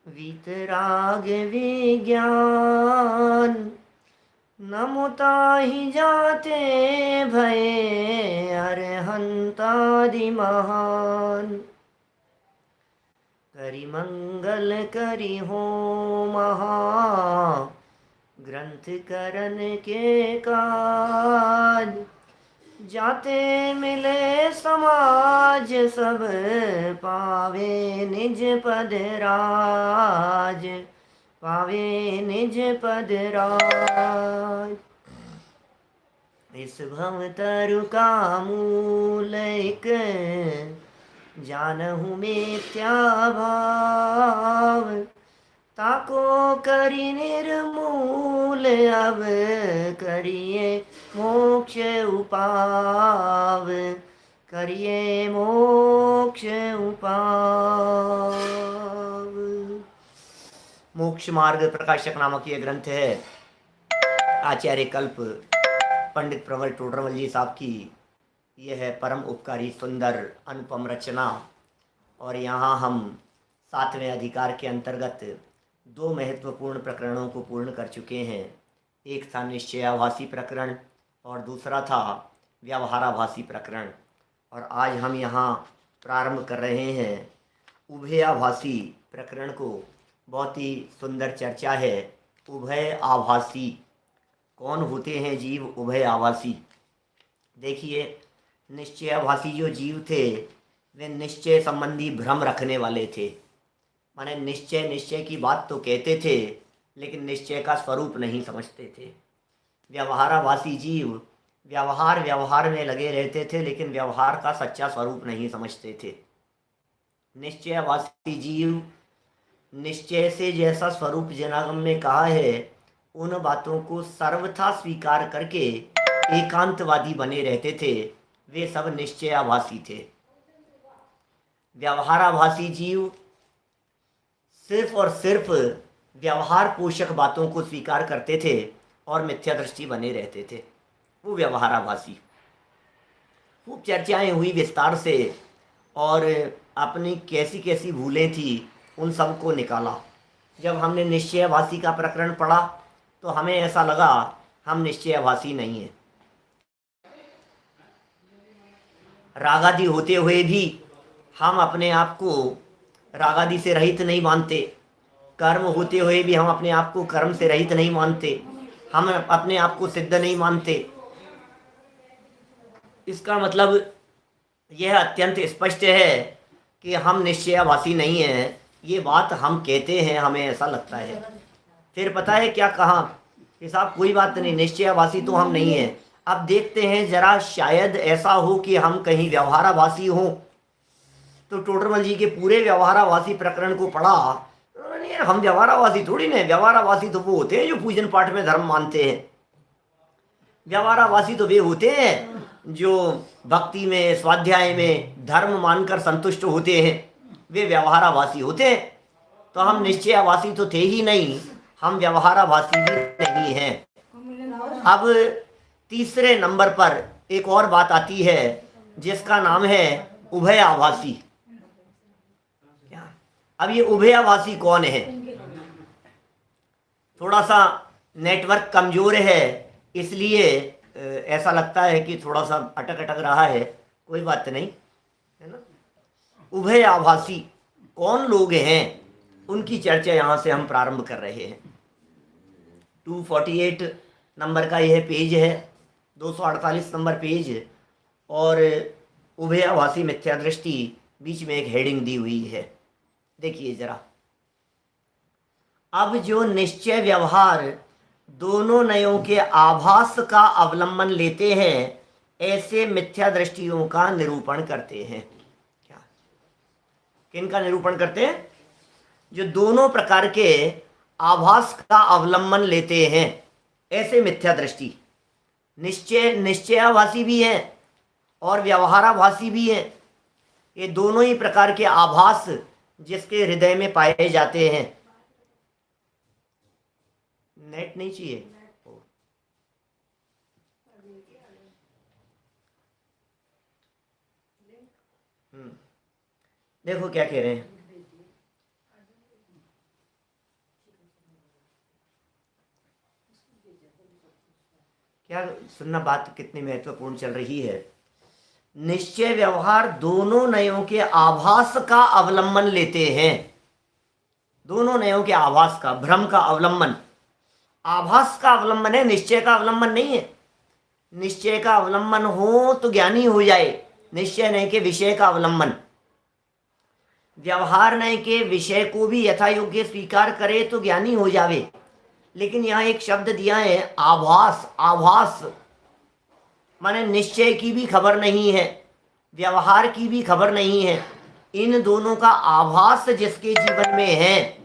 वीतराग विज्ञान न मुताहि जाते भये अरहंतादि महान। करि मंगल करि हो महा ग्रंथ करन के काज। जाते मिले समाज सब पावे निज पद राज। पावे निज पद राज। इस भव तरु का मूल एक जानहु मिथ्या भाव। ताको करि निर्मूल अब करिए मोक्ष उपाव। करिए मोक्ष उपाव। मोक्ष मार्ग प्रकाशक नामक ये ग्रंथ है आचार्य कल्प पंडित प्रवर टोडरमल जी साहब की। यह है परम उपकारी सुंदर अनुपम रचना। और यहाँ हम 7वें अधिकार के अंतर्गत 2 महत्वपूर्ण प्रकरणों को पूर्ण कर चुके हैं। एक था निश्चयाभासी प्रकरण और दूसरा था व्यवहाराभासी प्रकरण। और आज हम यहाँ प्रारंभ कर रहे हैं उभयाभासी प्रकरण को। बहुत ही सुंदर चर्चा है। उभय आभासी, कौन होते हैं जीव उभय आभासी? देखिए, निश्चयाभासी जो जीव थे वे निश्चय संबंधी भ्रम रखने वाले थे। माने निश्चय निश्चय की बात तो कहते थे लेकिन निश्चय का स्वरूप नहीं समझते थे। व्यवहाराभासी जीव व्यवहार में लगे रहते थे लेकिन व्यवहार का सच्चा स्वरूप नहीं समझते थे। निश्चयाभासी जीव निश्चय से जैसा स्वरूप जनागम में कहा है उन बातों को सर्वथा स्वीकार करके एकांतवादी बने रहते थे। वे सब निश्चयाभासी थे। व्यवहाराभासी जीव सिर्फ और सिर्फ व्यवहार पोषक बातों को स्वीकार करते थे और मिथ्या दृष्टि बने रहते थे। वो व्यवहाराभासी। खूब चर्चाएं हुई विस्तार से और अपनी कैसी कैसी भूलें थी उन सब को निकाला। जब हमने निश्चयाभासी का प्रकरण पढ़ा तो हमें ऐसा लगा हम निश्चयाभासी नहीं हैं। रागादि होते हुए भी हम अपने आप को रागादि से रहित नहीं मानते। कर्म होते हुए भी हम अपने आप को कर्म से रहित नहीं मानते। हम अपने आप को सिद्ध नहीं मानते। इसका मतलब यह अत्यंत स्पष्ट है कि हम निश्चयाभासी नहीं हैं। ये बात हम कहते हैं, हमें ऐसा लगता है। फिर पता है क्या कहा कि साहब कोई बात नहीं, निश्चयाभासी तो हम नहीं हैं। अब देखते हैं जरा, शायद ऐसा हो कि हम कहीं व्यवहाराभासी हों। तो टोडरमल जी के पूरे व्यवहाराभासी प्रकरण को पढ़ा। हम व्यवहाराभासी थोड़ी ना। व्यवहाराभासी तो वो होते हैं जो पूजन पाठ में धर्म मानते हैं। व्यवहाराभासी तो वे होते हैं जो भक्ति में स्वाध्याय में धर्म मानकर संतुष्ट होते हैं। वे व्यवहाराभासी होते हैं। तो हम निश्चयाभासी तो थे ही नहीं, हम व्यवहाराभासी भी नहीं हैं। अब तीसरे नंबर पर एक और बात आती है जिसका नाम है उभयाभासी। अब ये उभयाभासी कौन है? थोड़ा सा नेटवर्क कमजोर है इसलिए ऐसा लगता है कि थोड़ा सा अटक अटक रहा है। कोई बात नहीं, है ना। उभयाभासी कौन लोग हैं उनकी चर्चा यहाँ से हम प्रारंभ कर रहे हैं। 248 नंबर का यह पेज है, 248 नंबर पेज। और उभयाभासी मिथ्या दृष्टि बीच में एक हेडिंग दी हुई है। देखिए जरा, अब जो निश्चय व्यवहार दोनों नयों के आभास का अवलंबन लेते हैं ऐसे मिथ्या दृष्टियों का निरूपण करते हैं। क्या किनका निरूपण करते हैं? जो दोनों प्रकार के आभास का अवलंबन लेते हैं ऐसे मिथ्या दृष्टि। निश्चयाभासी भी हैं और व्यवहाराभासी भी हैं। ये दोनों ही प्रकार के आभास जिसके हृदय में पाए जाते हैं। नेट नहीं चाहिए? देखो क्या कह रहे हैं। क्या सुनना, बात कितनी महत्वपूर्ण चल रही है। निश्चय व्यवहार दोनों नयों के आभास का अवलंबन लेते हैं। दोनों नयों के आभास का, भ्रम का अवलंबन। आभास का अवलंबन है, निश्चय का अवलंबन नहीं है। निश्चय का अवलंबन हो तो ज्ञानी हो जाए, निश्चय नहीं के विषय का अवलंबन। व्यवहार नहीं के विषय को भी यथा योग्य स्वीकार करे तो ज्ञानी हो जावे। लेकिन यहाँ एक शब्द दिया है आभास। आभास माने निश्चय की भी खबर नहीं है, व्यवहार की भी खबर नहीं है, इन दोनों का आभास जिसके जीवन में है,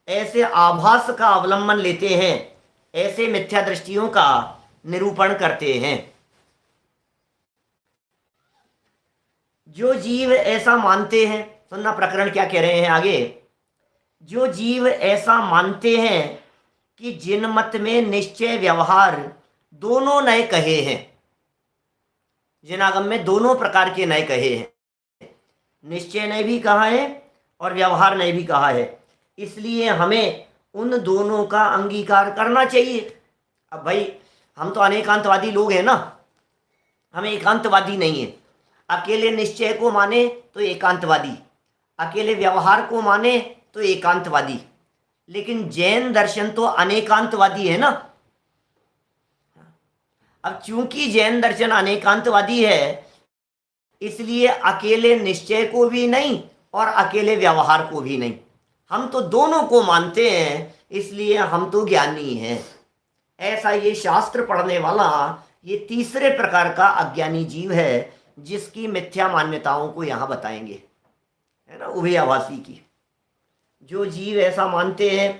ऐसे आभास का अवलंबन लेते हैं, ऐसे मिथ्या दृष्टियों का निरूपण करते हैं। जो जीव ऐसा मानते हैं, सुनना प्रकरण क्या कह रहे हैं आगे। जो जीव ऐसा मानते हैं कि जिन मत में निश्चय व्यवहार दोनों नए कहे हैं, जिनागम में दोनों प्रकार के नए कहे हैं, निश्चय ने भी कहा है और व्यवहार ने भी कहा है, इसलिए हमें उन दोनों का अंगीकार करना चाहिए। अब भाई हम तो अनेकांतवादी लोग हैं ना, हम एकांतवादी नहीं है। अकेले निश्चय को माने तो एकांतवादी, अकेले व्यवहार को माने तो एकांतवादी। लेकिन जैन दर्शन तो अनेकांतवादी है ना। अब चूंकि जैन दर्शन अनेकांतवादी है, इसलिए अकेले निश्चय को भी नहीं और अकेले व्यवहार को भी नहीं, हम तो दोनों को मानते हैं, इसलिए हम तो ज्ञानी हैं। ऐसा ये शास्त्र पढ़ने वाला ये तीसरे प्रकार का अज्ञानी जीव है, जिसकी मिथ्या मान्यताओं को यहाँ बताएंगे, है ना, उभयाभासी की। जो जीव ऐसा मानते हैं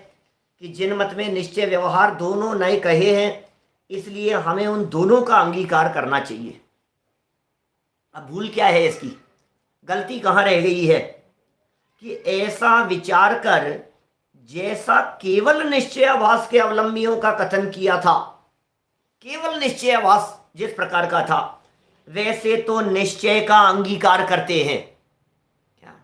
कि जिन मत में निश्चय व्यवहार दोनों नए कहे हैं, इसलिए हमें उन दोनों का अंगीकार करना चाहिए। अब भूल क्या है इसकी, गलती कहाँ रह गई है कि ऐसा विचार कर जैसा केवल निश्चयाभास के अवलंबियों का कथन किया था, केवल निश्चयाभास जिस प्रकार का था, वैसे तो निश्चय का अंगीकार करते हैं क्या,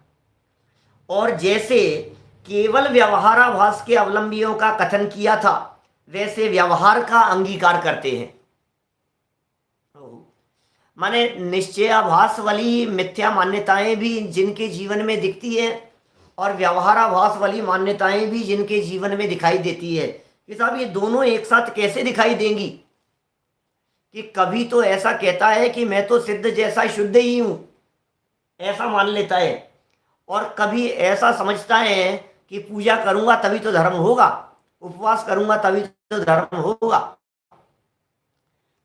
और जैसे केवल व्यवहाराभास के अवलंबियों का कथन किया था, वैसे व्यवहार का अंगीकार करते हैं। माने निश्चयाभास वाली मिथ्या मान्यताएं भी जिनके जीवन में दिखती है और व्यवहाराभास वाली मान्यताएं भी जिनके जीवन में दिखाई देती है, कि साहब ये दोनों एक साथ कैसे दिखाई देंगी। कि कभी तो ऐसा कहता है कि मैं तो सिद्ध जैसा शुद्ध ही हूं, ऐसा मान लेता है, और कभी ऐसा समझता है कि पूजा करूंगा तभी तो धर्म होगा, उपवास करूंगा तभी तो धर्म होगा।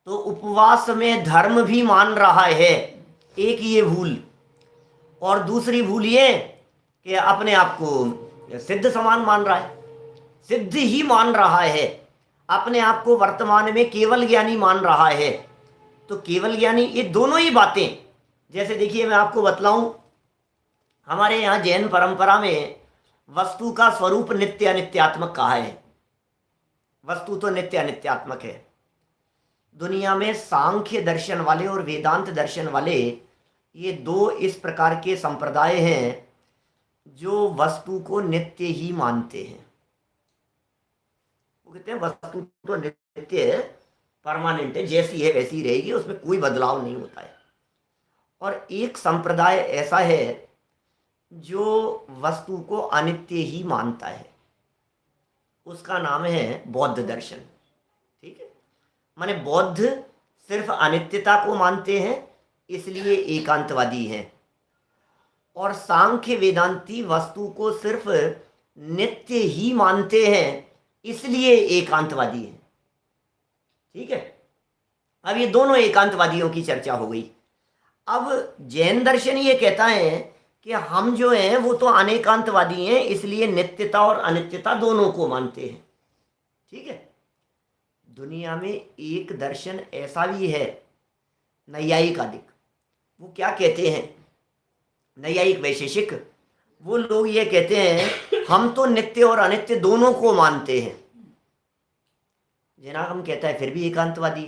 तो उपवास में धर्म भी मान रहा है, एक ये भूल। और दूसरी भूल ये कि अपने आप को सिद्ध समान मान रहा है, सिद्ध ही मान रहा है, अपने आप को वर्तमान में केवल ज्ञानी मान रहा है। तो केवल ज्ञानी, ये दोनों ही बातें, जैसे देखिए मैं आपको बतलाऊं, हमारे यहाँ जैन परंपरा में वस्तु का स्वरूप नित्य अनित्यात्मक कहा है। वस्तु तो नित्य अनित्यात्मक है। दुनिया में सांख्य दर्शन वाले और वेदांत दर्शन वाले, ये दो इस प्रकार के संप्रदाय हैं जो वस्तु को नित्य ही मानते हैं। वो कहते हैं वस्तु तो नित्य है, परमानेंट है, जैसी है वैसी रहेगी, उसमें कोई बदलाव नहीं होता है। और एक संप्रदाय ऐसा है जो वस्तु को अनित्य ही मानता है, उसका नाम है बौद्ध दर्शन। ठीक है, माने बौद्ध सिर्फ अनित्यता को मानते हैं, इसलिए एकांतवादी हैं। और सांख्य वेदांती वस्तु को सिर्फ नित्य ही मानते हैं, इसलिए एकांतवादी हैं। ठीक है, अब ये दोनों एकांतवादियों की चर्चा हो गई। अब जैन दर्शन ये कहता है कि हम जो हैं वो तो अनेकांतवादी हैं, इसलिए नित्यता और अनित्यता दोनों को मानते हैं। ठीक है, दुनिया में एक दर्शन ऐसा भी है, नैयायिक आदिक। वो क्या कहते हैं, नैयायिक वैशेषिक, वो लोग ये कहते हैं हम तो नित्य और अनित्य दोनों को मानते हैं। जैनागम कहता है फिर भी एकांतवादी।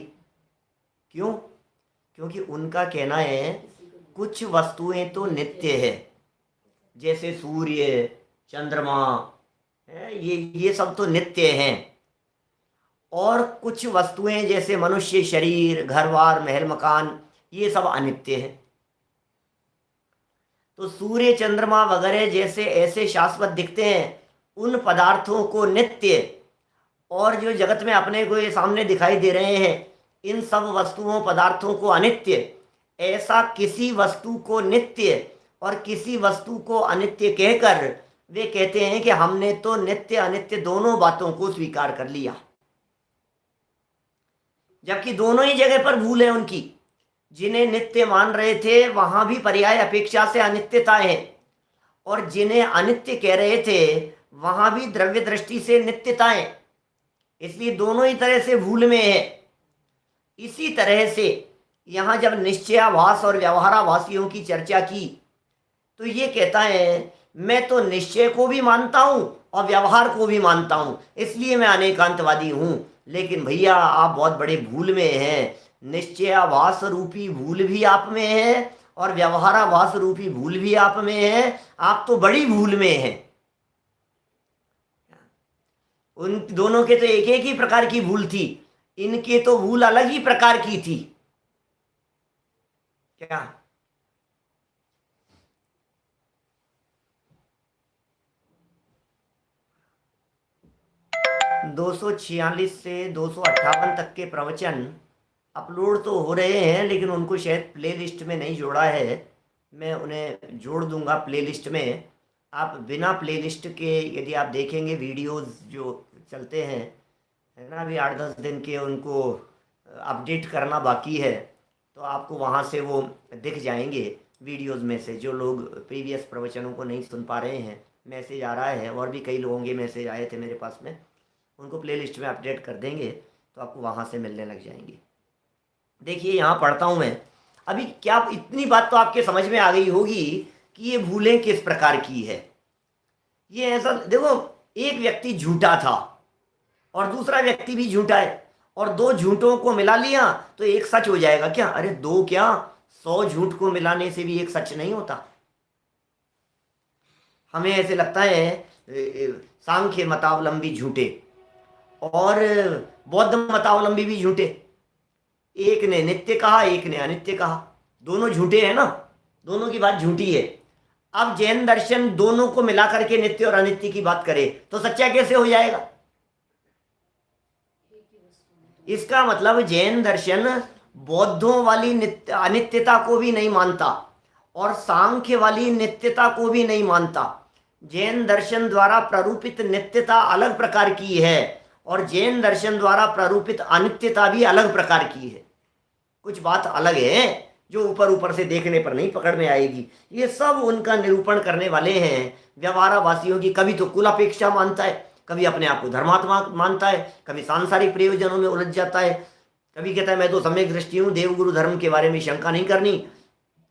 क्यों? क्योंकि उनका कहना है कुछ वस्तुएं तो नित्य है, जैसे सूर्य, चंद्रमा, ये सब तो नित्य हैं, और कुछ वस्तुएं जैसे मनुष्य शरीर, घर बार, महल मकान, ये सब अनित्य है। तो सूर्य चंद्रमा वगैरह जैसे ऐसे शाश्वत दिखते हैं, उन पदार्थों को नित्य, और जो जगत में अपने को ये सामने दिखाई दे रहे हैं, इन सब वस्तुओं पदार्थों को अनित्य। ऐसा किसी वस्तु को नित्य और किसी वस्तु को अनित्य कहकर वे कहते हैं कि हमने तो नित्य अनित्य दोनों बातों को स्वीकार कर लिया, जबकि दोनों ही जगह पर भूल है उनकी। जिन्हें नित्य मान रहे थे वहां भी पर्याय अपेक्षा से अनित्यता है, और जिन्हें अनित्य कह रहे थे वहां भी द्रव्य दृष्टि से नित्यता है। इसलिए दोनों ही तरह से भूल में है। इसी तरह से यहाँ जब निश्चयाभास और व्यवहाराभासियों की चर्चा की तो ये कहता है मैं तो निश्चय को भी मानता हूँ और व्यवहार को भी मानता हूँ, इसलिए मैं अनेकांतवादी हूँ। लेकिन भैया आप बहुत बड़े भूल में हैं। निश्चयाभास रूपी भूल भी आप में है और व्यवहाराभास रूपी भूल भी आप में है। आप तो बड़ी भूल में हैं। उन दोनों के तो एक एक ही प्रकार की भूल थी, इनके तो भूल अलग ही प्रकार की थी। क्या 246 से 258 तक के प्रवचन अपलोड तो हो रहे हैं, लेकिन उनको शायद प्लेलिस्ट में नहीं जोड़ा है। मैं उन्हें जोड़ दूंगा प्लेलिस्ट में। आप बिना प्लेलिस्ट के यदि आप देखेंगे वीडियोस जो चलते हैं, है ना, अभी 8-10 दिन के, उनको अपडेट करना बाकी है, तो आपको वहाँ से वो दिख जाएंगे वीडियोस में से। जो लोग प्रीवियस प्रवचनों को नहीं सुन पा रहे हैं, मैसेज आ रहा है, और भी कई लोगों के मैसेज आए थे मेरे पास में, उनको प्लेलिस्ट में अपडेट कर देंगे तो आपको वहाँ से मिलने लग जाएंगे। देखिए यहाँ पढ़ता हूँ मैं अभी। क्या इतनी बात तो आपके समझ में आ गई होगी कि ये भूलें किस प्रकार की है। ये ऐसा देखो, एक व्यक्ति झूठा था और दूसरा व्यक्ति भी झूठा है, और दो झूठों को मिला लिया तो एक सच हो जाएगा क्या? अरे दो क्या, 100 झूठ को मिलाने से भी एक सच नहीं होता। हमें ऐसे लगता है सांख्य मतावलंबी झूठे और बौद्ध मतावलंबी भी झूठे। एक ने नित्य कहा, एक ने अनित्य कहा, दोनों झूठे हैं ना, दोनों की बात झूठी है। अब जैन दर्शन दोनों को मिला करके नित्य और अनित्य की बात करे तो सच्चा कैसे हो जाएगा? इसका मतलब जैन दर्शन बौद्धों वाली अनित्यता को भी नहीं मानता और सांख्य वाली नित्यता को भी नहीं मानता। जैन दर्शन द्वारा प्ररूपित नित्यता अलग प्रकार की है और जैन दर्शन द्वारा प्ररूपित अनित्यता भी अलग प्रकार की है। कुछ बात अलग है जो ऊपर ऊपर से देखने पर नहीं पकड़ में आएगी। ये सब उनका निरूपण करने वाले हैं व्यवहाराभासियों की। कभी तो कुल अपेक्षा मानता है, कभी अपने आप को धर्मात्मा मानता है, कभी सांसारिक प्रयोजनों में उलझ जाता है, कभी कहता है मैं तो सम्यक दृष्टि हूँ, देवगुरु धर्म के बारे में शंका नहीं करनी,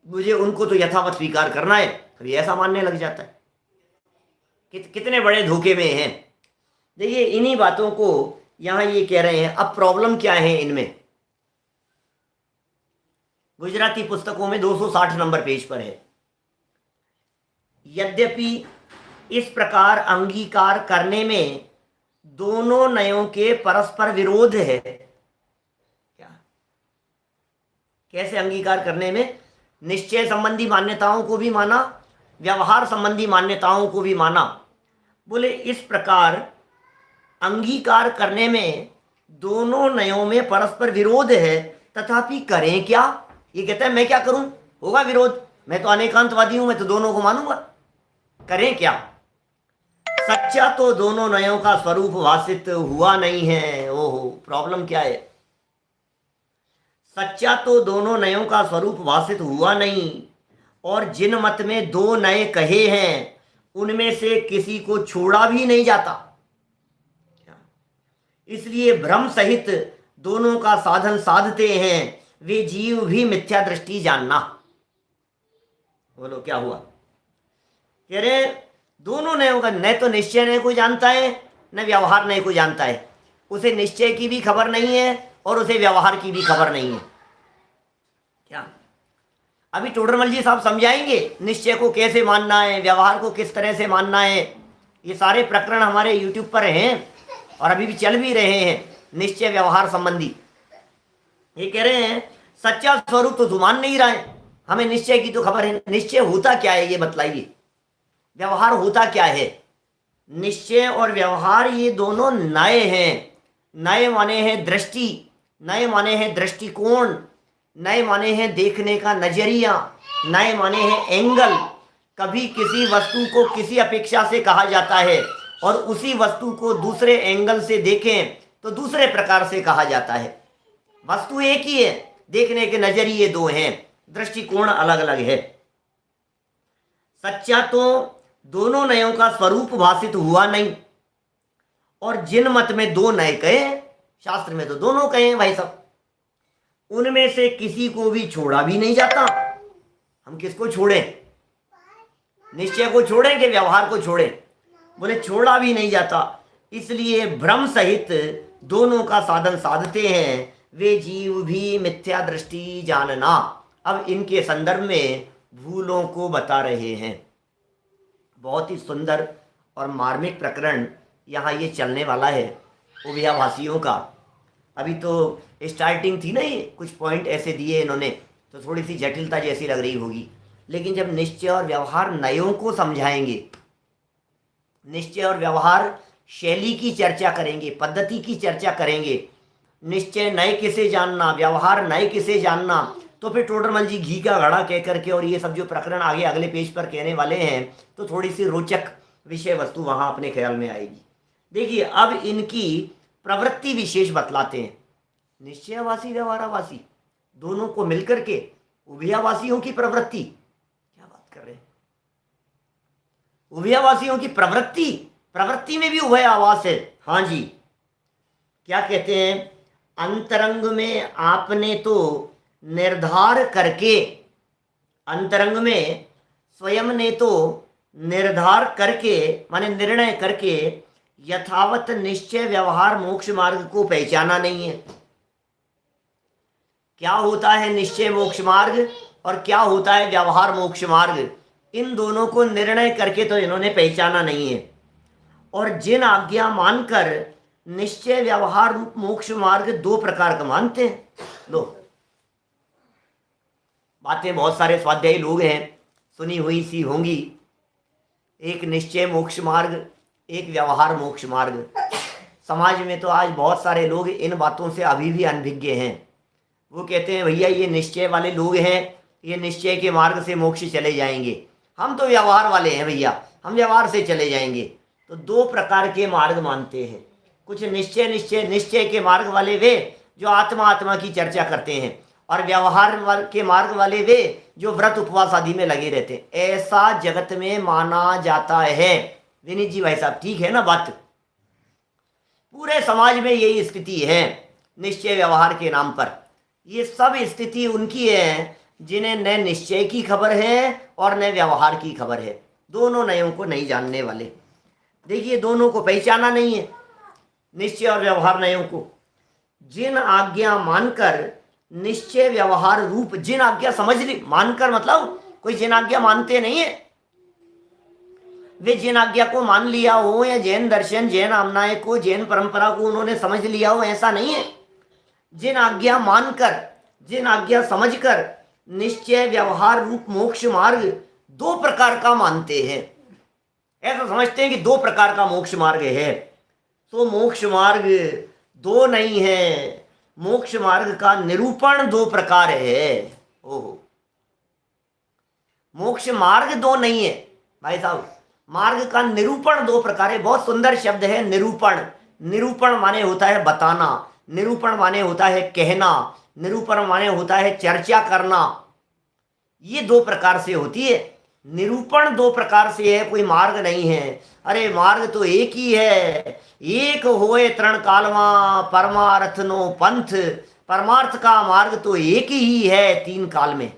मुझे उनको तो यथावत स्वीकार करना है, कभी ऐसा मानने लग जाता है। कितने बड़े धोखे में हैं। देखिए इन्हीं बातों को यहाँ ये कह रहे हैं। अब प्रॉब्लम क्या है इनमें? गुजराती पुस्तकों में 260 नंबर पेज पर है, यद्यपि इस प्रकार अंगीकार करने में दोनों नयों के परस्पर विरोध है। क्या? कैसे अंगीकार करने में? निश्चय संबंधी मान्यताओं को भी माना, व्यवहार संबंधी मान्यताओं को भी माना। बोले इस प्रकार अंगीकार करने में दोनों नयों में परस्पर विरोध है, तथापि करें क्या? ये कहता है मैं क्या करूं, होगा विरोध, मैं तो अनेकांतवादी हूं, मैं तो दोनों को मानूंगा, करें क्या? सच्चा तो दोनों नयों का स्वरूप भाषित हुआ नहीं है। ओहो, प्रॉब्लम क्या है? सच्चा तो दोनों नयों का स्वरूप भाषित हुआ नहीं, और जिन मत में दो नए कहे हैं उनमें से किसी को छोड़ा भी नहीं जाता। इसलिए भ्रम सहित दोनों का साधन साधते हैं वे जीव भी मिथ्या दृष्टि जानना। बोलो क्या हुआ? कह रहे दोनों नयों का, न तो निश्चय नय को जानता है न व्यवहार नय को जानता है। उसे निश्चय की भी खबर नहीं है और उसे व्यवहार की भी खबर नहीं है। क्या अभी टोडरमल जी साहब समझाएंगे निश्चय को कैसे मानना है, व्यवहार को किस तरह से मानना है। ये सारे प्रकरण हमारे YouTube पर हैं और अभी भी चल भी रहे हैं, निश्चय व्यवहार संबंधी। ये कह रहे हैं सच्चा स्वरूप तो तू मान नहीं रहा है, हमें निश्चय की तो खबर है। निश्चय होता क्या है ये बतलाइए, व्यवहार होता क्या है। निश्चय और व्यवहार ये दोनों नए हैं। नए माने हैं दृष्टि, नए माने हैं दृष्टिकोण, नए माने हैं देखने का नजरिया, नए माने हैं एंगल। कभी किसी वस्तु को किसी अपेक्षा से कहा जाता है और उसी वस्तु को दूसरे एंगल से देखें तो दूसरे प्रकार से कहा जाता है। वस्तु एक ही है, देखने के नजरिए दो हैं, दृष्टिकोण अलग अलग है। सच्चा तो दोनों नयों का स्वरूप भाषित हुआ नहीं, और जिन मत में दो नए कहे, शास्त्र में तो दोनों कहे हैं भाई साहब, उनमें से किसी को भी छोड़ा भी नहीं जाता। हम किसको छोड़ें, निश्चय को छोड़ें कि व्यवहार को छोड़ें? बोले छोड़ा भी नहीं जाता। इसलिए भ्रम सहित दोनों का साधन साधते हैं वे जीव भी मिथ्या दृष्टि जानना। अब इनके संदर्भ में भूलों को बता रहे हैं। बहुत ही सुंदर और मार्मिक प्रकरण यहाँ ये चलने वाला है उभयाभाषियों का। अभी तो स्टार्टिंग थी ना, ये कुछ पॉइंट ऐसे दिए इन्होंने, तो थोड़ी सी जटिलता जैसी लग रही होगी। लेकिन जब निश्चय और व्यवहार नयों को समझाएंगे, निश्चय और व्यवहार शैली की चर्चा करेंगे, पद्धति की चर्चा करेंगे, निश्चय नए किसे जानना, व्यवहार नए किसे जानना, तो फिर टोडरमल जी घी का घड़ा कह करके और ये सब जो प्रकरण आगे अगले पेज पर कहने वाले हैं, तो थोड़ी सी रोचक विषय वस्तु वहाँ अपने ख्याल में आएगी। देखिए अब इनकी प्रवृत्ति विशेष बतलाते हैं। निश्चयावासी व्यवहारावासी दोनों को मिलकर के उभयावासियों की प्रवृत्ति, क्या बात कर रहे हैं, उभयावासियों की प्रवृत्ति, प्रवृत्ति में भी उभय आवास है। हाँ जी, क्या कहते हैं, अंतरंग में आपने तो निर्धार करके, अंतरंग में स्वयं ने तो निर्धार करके माने निर्णय करके यथावत निश्चय व्यवहार मोक्ष मार्ग को पहचाना नहीं है। क्या होता है निश्चय मोक्ष मार्ग और क्या होता है व्यवहार मोक्ष मार्ग, इन दोनों को निर्णय करके तो इन्होंने पहचाना नहीं है। और जिन आज्ञा मानकर निश्चय व्यवहार रूप मोक्ष मार्ग दो प्रकार का मानते हैं। लो बातें बहुत सारे स्वाध्यायी लोग हैं, सुनी हुई सी होंगी। एक निश्चय मोक्ष मार्ग, एक व्यवहार मोक्ष मार्ग। समाज में तो आज बहुत सारे लोग इन बातों से अभी भी अनभिज्ञ हैं। वो कहते हैं भैया ये निश्चय वाले लोग हैं, ये निश्चय के मार्ग से मोक्ष चले जाएंगे, हम तो व्यवहार वाले हैं भैया, हम व्यवहार से चले जाएंगे। तो दो प्रकार के मार्ग मानते हैं। कुछ निश्चय के मार्ग वाले वे जो आत्मा आत्मा की चर्चा करते हैं, और व्यवहार के मार्ग वाले वे जो व्रत उपवास आदि में लगे रहते हैं। ऐसा जगत में माना जाता है। विनीत जी भाई साहब ठीक है ना बात? पूरे समाज में यही स्थिति है निश्चय व्यवहार के नाम पर। ये सब स्थिति उनकी है जिन्हें न निश्चय की खबर है और न व्यवहार की खबर है, दोनों नयों को नहीं जानने वाले। देखिए दोनों को पहचाना नहीं है, निश्चय और व्यवहार नयों को। जिन आज्ञा मानकर निश्चय व्यवहार रूप, जिन आज्ञा समझ ली, मानकर मतलब कोई जिन आज्ञा मानते नहीं है, वे जिन आज्ञा को मान लिया हो या जैन दर्शन, जैन आमनाय को, जैन परंपरा को उन्होंने समझ लिया हो, ऐसा नहीं है। जिन आज्ञा मानकर, जिन आज्ञा समझकर निश्चय व्यवहार रूप मोक्ष मार्ग दो प्रकार का मानते हैं। ऐसा समझते हैं कि दो प्रकार का मोक्ष मार्ग है। तो मोक्ष मार्ग दो नहीं है, मोक्ष मार्ग का निरूपण दो प्रकार है। ओहो, मोक्ष मार्ग दो नहीं है भाई साहब, मार्ग का निरूपण दो प्रकार है। बहुत सुंदर शब्द है निरूपण। निरूपण माने होता है बताना, निरूपण माने होता है कहना, निरूपण माने होता है चर्चा करना। ये दो प्रकार से होती है। निरूपण दो प्रकार से है, कोई मार्ग नहीं है। अरे मार्ग तो एक ही है, एक होए तरण कालमा परमार्थ नो पंथ। परमार्थ का मार्ग तो एक ही है तीन काल में।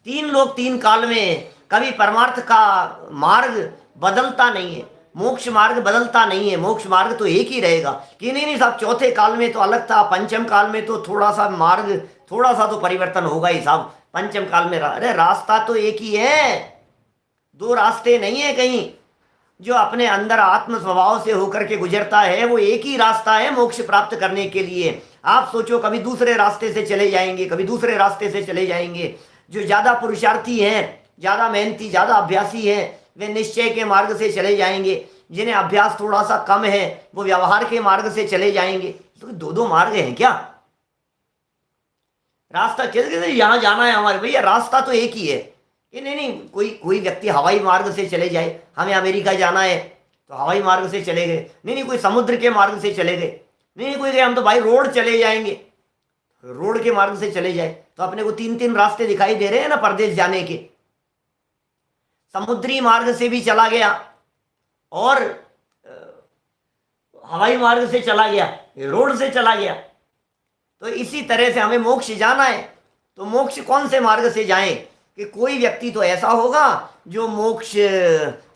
तीन लोग तीन काल में, कभी परमार्थ का मार्ग बदलता नहीं है, मोक्ष मार्ग बदलता नहीं है। मोक्ष मार्ग तो एक ही रहेगा कि नहीं साहब, चौथे काल में तो अलग था, पंचम काल में तो थोड़ा सा मार्ग, थोड़ा सा तो परिवर्तन होगा ही साहब। पंचम काल में अरे रास्ता तो एक ही है, दो रास्ते नहीं है कहीं। जो अपने अंदर आत्म स्वभाव से होकर के गुजरता है, वो एक ही रास्ता है मोक्ष प्राप्त करने के लिए। आप सोचो, कभी दूसरे रास्ते से चले जाएंगे, कभी दूसरे रास्ते से चले जाएंगे। जो ज़्यादा पुरुषार्थी हैं, ज़्यादा मेहनती, ज़्यादा अभ्यासी हैं, वे निश्चय के मार्ग से चले जाएंगे। जिन्हें अभ्यास थोड़ा सा कम है, वो व्यवहार के मार्ग से चले जाएंगे। तो दो दो मार्ग हैं क्या? रास्ता कैसे यहाँ जाना है हमारे? भैया रास्ता तो एक ही है कि नहीं नहीं, कोई कोई व्यक्ति हवाई मार्ग से चले जाए, हमें अमेरिका जाना है तो हवाई मार्ग से चले गए। नहीं नहीं, कोई समुद्र के मार्ग से चले गए। नहीं नहीं, कोई गए हम तो भाई रोड चले जाएंगे, रोड के मार्ग से चले जाए। तो अपने को तीन तीन रास्ते दिखाई दे रहे हैं ना परदेश जाने के। समुद्री मार्ग से भी चला गया और हवाई मार्ग से चला गया, रोड से चला गया। तो इसी तरह से हमें मोक्ष जाना है, तो मोक्ष कौन से मार्ग से जाएं? कि कोई व्यक्ति तो ऐसा होगा जो मोक्ष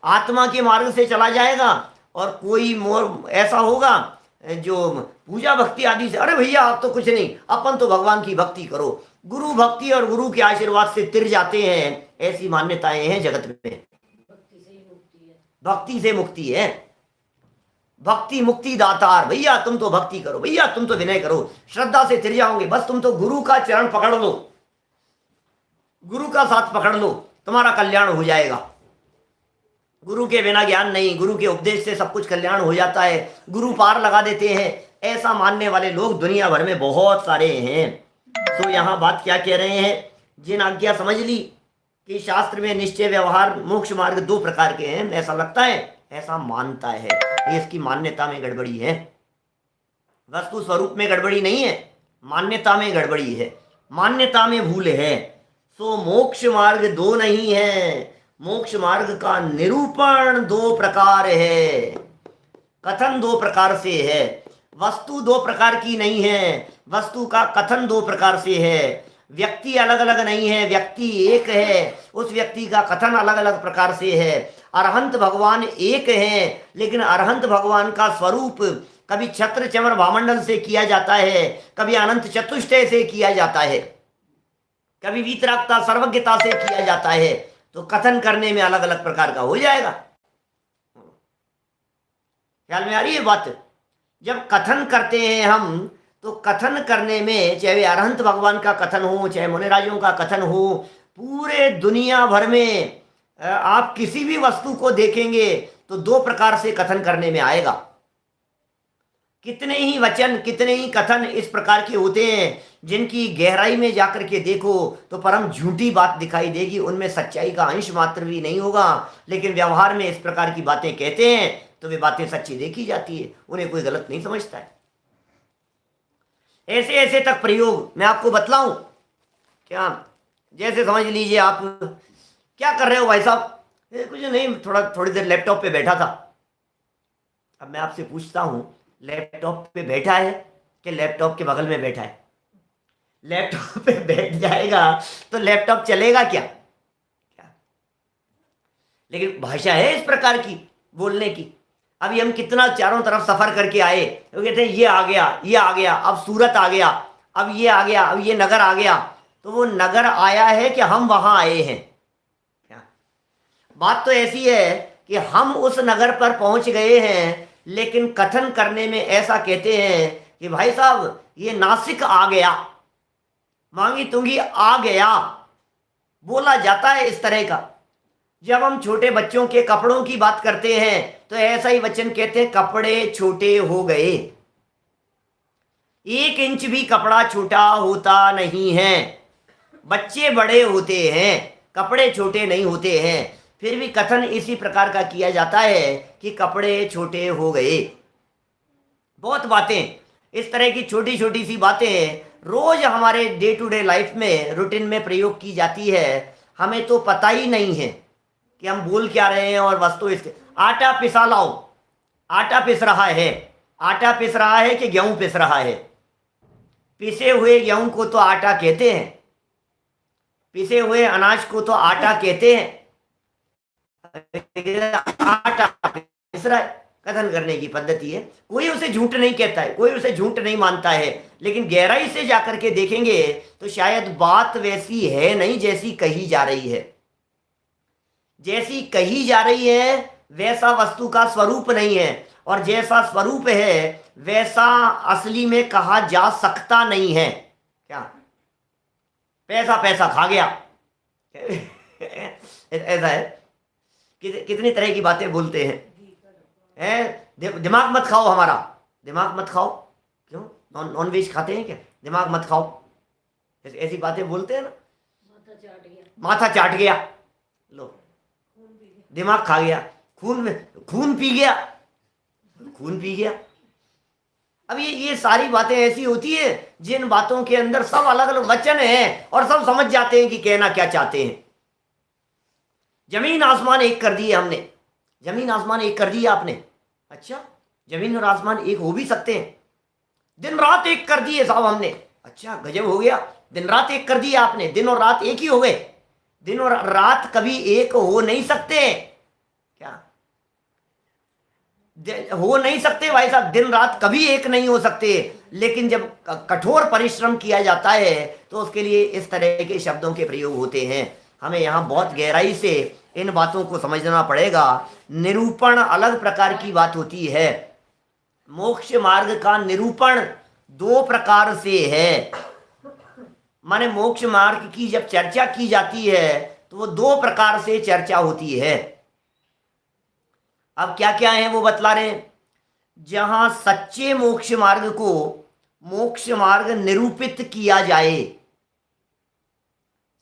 आत्मा के मार्ग से चला जाएगा, और कोई ऐसा होगा जो पूजा भक्ति आदि से। अरे भैया आप तो कुछ नहीं, अपन तो भगवान की भक्ति करो, गुरु भक्ति और गुरु के आशीर्वाद से तिर जाते हैं। ऐसी मान्यताएं हैं जगत में। भक्ति से मुक्ति है, भक्ति मुक्ति दातार। भैया तुम तो भक्ति करो, भैया तुम तो विनय करो, श्रद्धा से तिर जाओगे। बस तुम तो गुरु का चरण पकड़ लो, गुरु का साथ पकड़ लो, तुम्हारा कल्याण हो जाएगा। गुरु के बिना ज्ञान नहीं, गुरु के उपदेश से सब कुछ कल्याण हो जाता है, गुरु पार लगा देते हैं। ऐसा मानने वाले लोग दुनिया भर में बहुत सारे हैं। तो यहाँ बात क्या कह रहे हैं? जिन आज्ञा समझ ली कि शास्त्र में निश्चय व्यवहार मोक्ष मार्ग दो प्रकार के हैं, ऐसा लगता है, ऐसा मानता है, इसकी मान्यता में गड़बड़ी है। वस्तु स्वरूप में गड़बड़ी नहीं है, मान्यता में गड़बड़ी है, मान्यता में भूल है। सो मोक्ष मार्ग दो नहीं है, मोक्ष मार्ग का निरूपण दो प्रकार है, कथन दो प्रकार से है। वस्तु दो प्रकार की नहीं है, वस्तु का कथन दो प्रकार से है। व्यक्ति अलग अलग नहीं है, व्यक्ति एक है, उस व्यक्ति का कथन अलग अलग प्रकार से है। अरहंत भगवान एक हैं, लेकिन अरहंत भगवान का स्वरूप कभी छत्र चमर भामंडल से किया जाता है, कभी अनंत चतुष्टय से किया जाता है, कभी वीतरागता सर्वज्ञता से किया जाता है। तो कथन करने में अलग अलग प्रकार का हो जाएगा। ख्याल में आ रही है बात? जब कथन करते हैं हम, तो कथन करने में चाहे अरहंत भगवान का कथन हो, चाहे मुनिराजों का कथन हो, पूरे दुनिया भर में आप किसी भी वस्तु को देखेंगे तो दो प्रकार से कथन करने में आएगा। कितने ही वचन, कितने ही कथन इस प्रकार के होते हैं जिनकी गहराई में जाकर के देखो तो परम झूठी बात दिखाई देगी, उनमें सच्चाई का अंश मात्र भी नहीं होगा। लेकिन व्यवहार में इस प्रकार की बातें कहते हैं तो वे बातें सच्ची देखी जाती है, उन्हें कोई गलत नहीं समझता है। ऐसे ऐसे तक प्रयोग मैं आपको बतलाऊं क्या? जैसे समझ लीजिए, आप क्या कर रहे हो भाई साहब? कुछ नहीं, थोड़ी देर लैपटॉप पे बैठा था। अब मैं आपसे पूछता हूं, लैपटॉप पे बैठा है कि लैपटॉप के बगल में बैठा है? लैपटॉप पे बैठ जाएगा तो लैपटॉप चलेगा क्या? लेकिन भाषा है इस प्रकार की बोलने की। अभी हम कितना चारों तरफ सफर करके आए, तो कहते हैं ये आ गया, ये आ गया, अब सूरत आ गया, अब ये आ गया, अब ये नगर आ गया। तो वो नगर आया है कि हम वहां आए हैं? क्या बात तो ऐसी है कि हम उस नगर पर पहुंच गए हैं, लेकिन कथन करने में ऐसा कहते हैं कि भाई साहब ये नासिक आ गया, मांगी तुंगी आ गया, बोला जाता है इस तरह का। जब हम छोटे बच्चों के कपड़ों की बात करते हैं तो ऐसा ही वचन कहते हैं, कपड़े छोटे हो गए। 1 इंच भी कपड़ा छोटा होता नहीं है, बच्चे बड़े होते हैं, कपड़े छोटे नहीं होते हैं। फिर भी कथन इसी प्रकार का किया जाता है कि कपड़े छोटे हो गए। बहुत बातें इस तरह की छोटी छोटी सी बातें रोज हमारे डे टू डे लाइफ में रूटीन में प्रयोग की जाती है, हमें तो पता ही नहीं है कि हम बोल क्या रहे हैं। और वस्तु इसके आटा पिसा लाओ, आटा पिस रहा है, आटा पिस रहा है कि गेहूं पिस रहा है? पिसे हुए गेहूं को तो आटा कहते हैं, पिसे हुए अनाज को तो आटा कहते हैं। आटा पिस रहा है, कथन करने की पद्धति है। कोई उसे झूठ नहीं कहता है, कोई उसे झूठ नहीं मानता है, लेकिन गहराई से जाकर के देखेंगे तो शायद बात वैसी है नहीं जैसी कही जा रही है। जैसी कही जा रही है वैसा वस्तु का स्वरूप नहीं है, और जैसा स्वरूप है वैसा असली में कहा जा सकता नहीं है। क्या? पैसा पैसा खा गया ऐसा है। कितनी तरह की बातें बोलते हैं। दिमाग मत खाओ हमारा, दिमाग मत खाओ। क्यों? नॉन वेज खाते हैं क्या? दिमाग मत खाओ, ऐसी बातें बोलते हैं ना। माथा चाट गया, लो दिमाग खा गया, खून पी गया, खून पी गया। अब ये सारी बातें ऐसी होती है जिन बातों के अंदर सब अलग अलग वचन हैं और सब समझ जाते हैं कि कहना क्या चाहते हैं। जमीन आसमान एक कर दिए हमने, जमीन आसमान एक कर दिया आपने। अच्छा, जमीन और आसमान एक हो भी सकते हैं। दिन रात एक कर दिए साहब हमने। अच्छा, गजब हो गया, दिन रात एक कर दिया आपने, दिन और रात एक ही हो गए। दिन और रात कभी एक हो नहीं सकते। क्या हो नहीं सकते भाई साहब? दिन रात कभी एक नहीं हो सकते। लेकिन जब कठोर परिश्रम किया जाता है तो उसके लिए इस तरह के शब्दों के प्रयोग होते हैं। हमें यहाँ बहुत गहराई से इन बातों को समझना पड़ेगा। निरूपण अलग प्रकार की बात होती है। मोक्ष मार्ग का निरूपण दो प्रकार से है। माने मोक्ष मार्ग की जब चर्चा की जाती है तो वो दो प्रकार से चर्चा होती है। अब क्या क्या है वो बतला रहे हैं। जहां सच्चे मोक्ष मार्ग को मोक्ष मार्ग निरूपित किया जाए,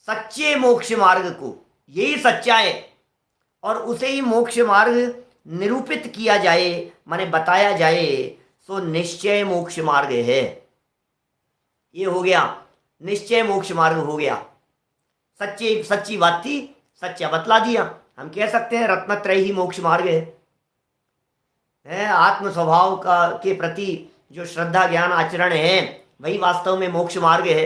सच्चे मोक्ष मार्ग को, यही सच्चा है, और उसे ही मोक्ष मार्ग निरूपित किया जाए, माने बताया जाए, सो निश्चय मोक्ष मार्ग है। ये हो गया निश्चय मोक्ष मार्ग हो गया। सच्ची बात थी, सच्चा बतला दिया। हम कह सकते हैं रत्नत्रय ही मोक्ष मार्ग है। आत्म स्वभाव का के प्रति जो श्रद्धा ज्ञान आचरण है वही वास्तव में मोक्ष मार्ग है,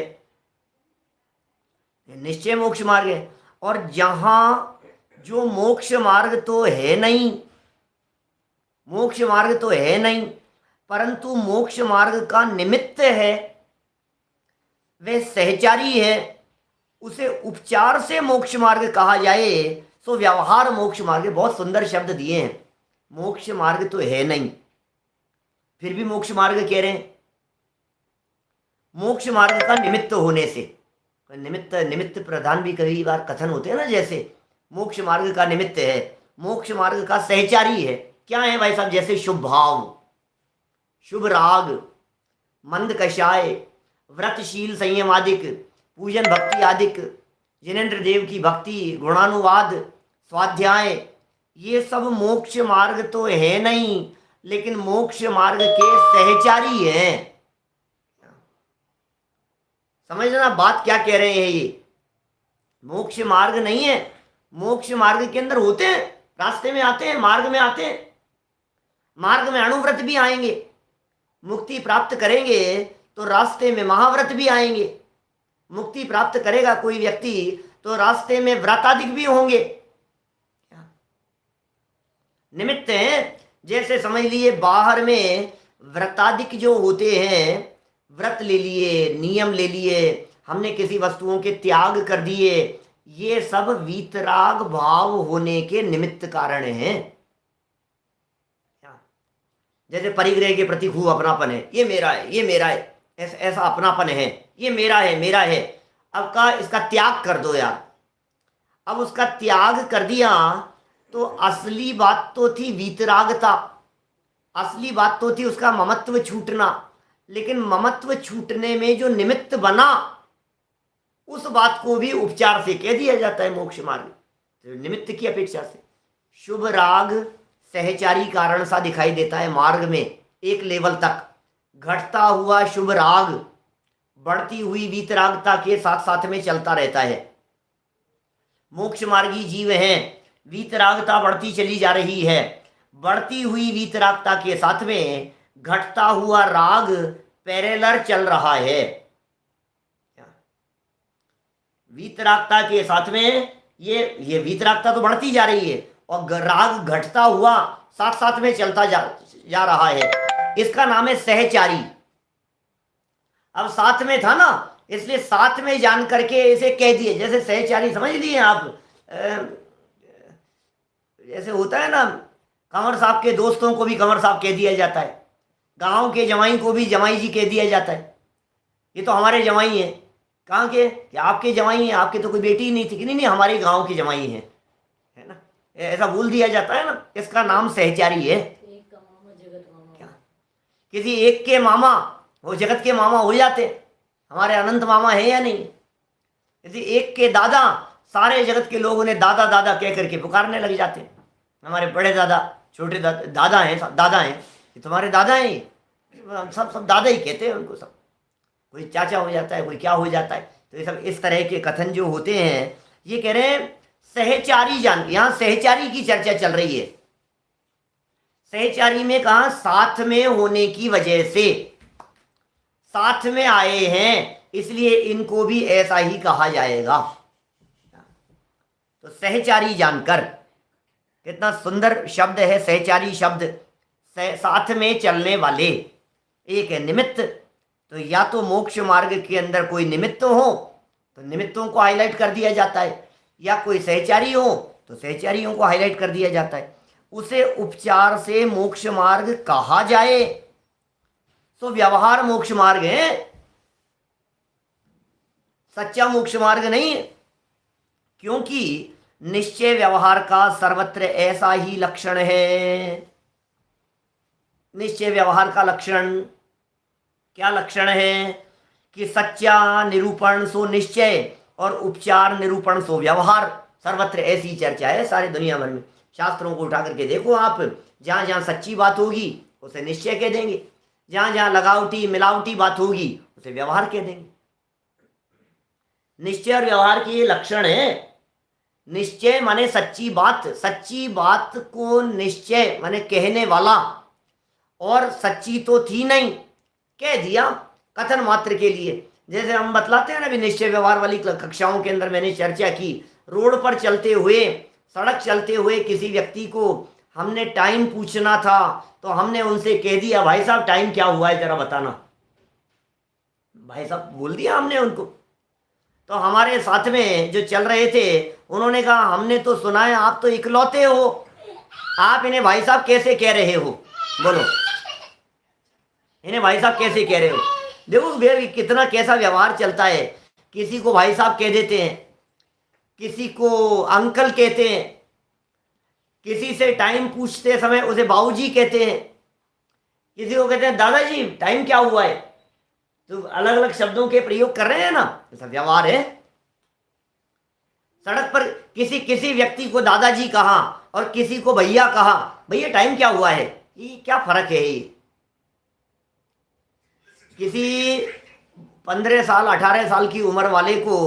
निश्चय मोक्ष मार्ग है। और जहां जो मोक्ष मार्ग तो है नहीं, मोक्ष मार्ग तो है नहीं, परंतु मोक्ष मार्ग का निमित्त है, वह सहचारी है, उसे उपचार से मोक्ष मार्ग कहा जाए, सो व्यवहार मोक्ष मार्ग। बहुत सुंदर शब्द दिए हैं। मोक्ष मार्ग तो है नहीं, फिर भी मोक्ष मार्ग कह रहे हैं। मोक्ष मार्ग का निमित्त होने से, निमित्त प्रधान भी कई बार कथन होते हैं ना, जैसे मोक्ष मार्ग का निमित्त है, मोक्ष मार्ग का सहचारी है। क्या है भाई साहब? जैसे शुभ भाव, शुभ राग, मंद कषाय, व्रतशील संयम आदिक, पूजन भक्ति आदिक, जिनेन्द्र देव की भक्ति, गुणानुवाद, स्वाध्याय, ये सब मोक्ष मार्ग तो है नहीं, लेकिन मोक्ष मार्ग के सहचारी हैं। समझना बात क्या कह रहे हैं। ये मोक्ष मार्ग नहीं है, मोक्ष मार्ग के अंदर होते हैं, रास्ते में आते हैं, मार्ग में आते हैं। मार्ग में अणुव्रत भी आएंगे, मुक्ति प्राप्त करेंगे तो रास्ते में महाव्रत भी आएंगे। मुक्ति प्राप्त करेगा कोई व्यक्ति तो रास्ते में व्रतादिक भी होंगे। निमित्त हैं। जैसे समझ लिए बाहर में व्रतादिक जो होते हैं, व्रत ले लिए, नियम ले लिए, हमने किसी वस्तुओं के त्याग कर दिए, ये सब वीतराग भाव होने के निमित्त कारण हैं। जैसे परिग्रह के प्रति खूब अपनापन है, ये मेरा है, ये मेरा है, ऐसा अपनापन है, ये मेरा है, मेरा है। अब का इसका त्याग कर दो यार। अब उसका त्याग कर दिया तो असली बात तो थी वीतरागता, असली बात तो थी उसका ममत्व छूटना। लेकिन ममत्व छूटने में जो निमित्त बना, उस बात को भी उपचार से कह दिया जाता है मोक्ष मार्ग, तो निमित्त की अपेक्षा से। शुभ राग सहचारी कारण सा दिखाई देता है मार्ग में एक लेवल तक। घटता हुआ शुभ राग बढ़ती हुई वीतरागता के साथ साथ में चलता रहता है। मोक्ष मार्गी जीव हैं, वीतरागता बढ़ती चली जा रही है, बढ़ती हुई वीतरागता के साथ में घटता हुआ राग पैरेलल चल रहा है। वीतरागता के साथ में ये वीतरागता तो बढ़ती जा रही है और राग घटता हुआ साथ साथ में चलता जा रहा है। इसका नाम है सहचारी। अब साथ में था ना, इसलिए साथ में जान करके इसे कह दिए। जैसे सहचारी समझ लिए आप, जैसे होता है ना कंवर साहब के दोस्तों को भी कंवर साहब कह दिया जाता है, गांव के जमाई को भी जमाई जी कह दिया जाता है। ये तो हमारे जमाई हैं। कहाँ के? कि आपके जमाई हैं, आपके तो कोई बेटी ही नहीं थी। कि नहीं नहीं, हमारे गांव के जमाई हैं, है ना, ऐसा बोल दिया जाता है ना। इसका नाम सहचारी है। क्या? किसी एक के मामा वो जगत के मामा हो जाते। हमारे अनंत मामा है या नहीं? किसी एक के दादा सारे जगत के लोग उन्हें दादा दादा कह करके पुकारने लग जाते हैं। हमारे बड़े दादा, छोटे दादा, दादा हैं, ये तुम्हारे दादा हैं। सब दादा ही कहते हैं उनको। सब कोई चाचा हो जाता है, कोई क्या हो जाता है। तो ये सब इस तरह के कथन जो होते हैं, ये कह रहे हैं सहचारी जान। यहाँ सहचारी की चर्चा चल रही है। सहचारी में कहा साथ में होने की वजह से, साथ में आए हैं इसलिए इनको भी ऐसा ही कहा जाएगा। तो सहचारी जानकर, कितना सुंदर शब्द है सहचारी शब्द। साथ में चलने वाले। एक है निमित्त, तो या तो मोक्ष मार्ग के अंदर कोई निमित्त हो तो निमित्तों को हाईलाइट कर दिया जाता है, या कोई सहचारी हो तो सहचारियों को हाईलाइट कर दिया जाता है। उसे उपचार से मोक्ष मार्ग कहा जाए तो व्यवहार मोक्ष मार्ग है, सच्चा मोक्ष मार्ग नहीं है। क्योंकि निश्चय व्यवहार का सर्वत्र ऐसा ही लक्षण है। निश्चय व्यवहार का लक्षण क्या लक्षण है? कि सच्चा निरूपण सो निश्चय और उपचार निरूपण सो व्यवहार। सर्वत्र ऐसी चर्चा है सारे दुनिया भर में। शास्त्रों को उठा करके देखो आप, जहाँ जहाँ सच्ची बात होगी उसे निश्चय कह देंगे, जहाँ जहाँ लगावटी मिलावटी बात होगी उसे व्यवहार कह देंगे। निश्चय और व्यवहार की ये लक्षण है। निश्चय माने सच्ची बात, सच्ची बात को निश्चय माने कहने वाला, और सच्ची तो थी नहीं, कह दिया कथन मात्र के लिए। जैसे हम बतलाते हैं ना, अभी निश्चय व्यवहार वाली कक्षाओं के अंदर मैंने चर्चा की। रोड पर चलते हुए, सड़क चलते हुए किसी व्यक्ति को हमने टाइम पूछना था तो हमने उनसे कह दिया भाई साहब टाइम क्या हुआ है जरा बताना। भाई साहब बोल दिया हमने उनको। तो हमारे साथ में जो चल रहे थे उन्होंने कहा हमने तो सुना है आप तो इकलौते हो, आप इन्हें भाई साहब कैसे कह रहे हो? बोलो, इन्हें भाई साहब कैसे कह रहे हो? देखो भैया कितना कैसा व्यवहार चलता है। किसी को भाई साहब कह देते हैं, किसी को अंकल कहते हैं, किसी से टाइम पूछते समय उसे बाबूजी कहते हैं, किसी को कहते हैं दादाजी टाइम क्या हुआ है। तो अलग अलग शब्दों के प्रयोग कर रहे हैं ना, ऐसा व्यवहार है। सड़क पर किसी व्यक्ति को दादाजी कहा और किसी को भैया कहा, भैया टाइम क्या हुआ है, ये क्या फर्क है? ये किसी 15 साल 18 साल की उम्र वाले को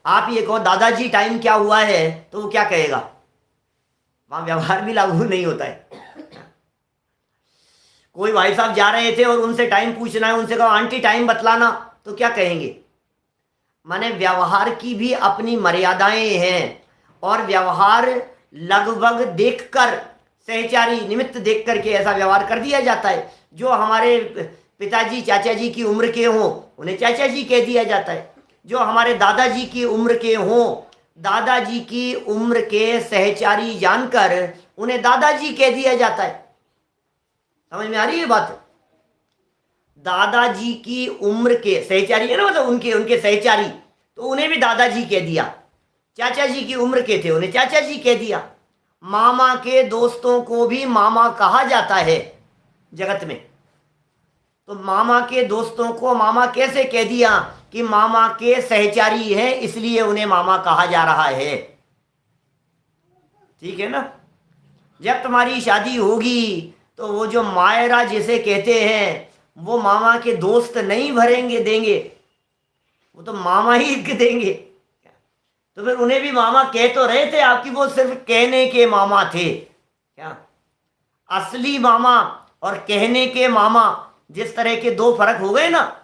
आप ये कहो दादाजी टाइम क्या हुआ है तो वो क्या कहेगा? वहां व्यवहार भी लागू नहीं होता है। कोई भाई साहब जा रहे थे और उनसे टाइम पूछना है, उनसे कहो आंटी टाइम बतलाना, तो क्या कहेंगे? माने व्यवहार की भी अपनी मर्यादाएं हैं, और व्यवहार लगभग देखकर, सहचारी निमित्त देख करके ऐसा व्यवहार कर दिया जाता है। जो हमारे पिताजी चाचा जी की उम्र के हों उन्हें चाचा जी कह दिया जाता है। जो हमारे दादाजी की उम्र के हों, दादाजी की उम्र के सहचारी जानकर उन्हें दादाजी कह दिया जाता है। समझ में आ रही है बात? दादाजी की उम्र के सहचारी है ना, मतलब उनके सहचारी, तो उन्हें भी दादाजी कह दिया। चाचा जी की उम्र के थे उन्हें चाचा जी कह दिया। मामा के दोस्तों को भी मामा कहा जाता है जगत में। तो मामा के दोस्तों को मामा कैसे कह दिया? कि मामा के सहचारी हैं इसलिए उन्हें मामा कहा जा रहा है। ठीक है ना? जब तुम्हारी शादी होगी तो वो जो मायरा जिसे कहते हैं वो मामा के दोस्त नहीं भरेंगे देंगे, वो तो मामा ही देंगे। तो फिर उन्हें भी मामा कह तो रहे थे आपकी, वो सिर्फ कहने के मामा थे। क्या असली मामा और कहने के मामा जिस तरह के दो फर्क हो गए ना,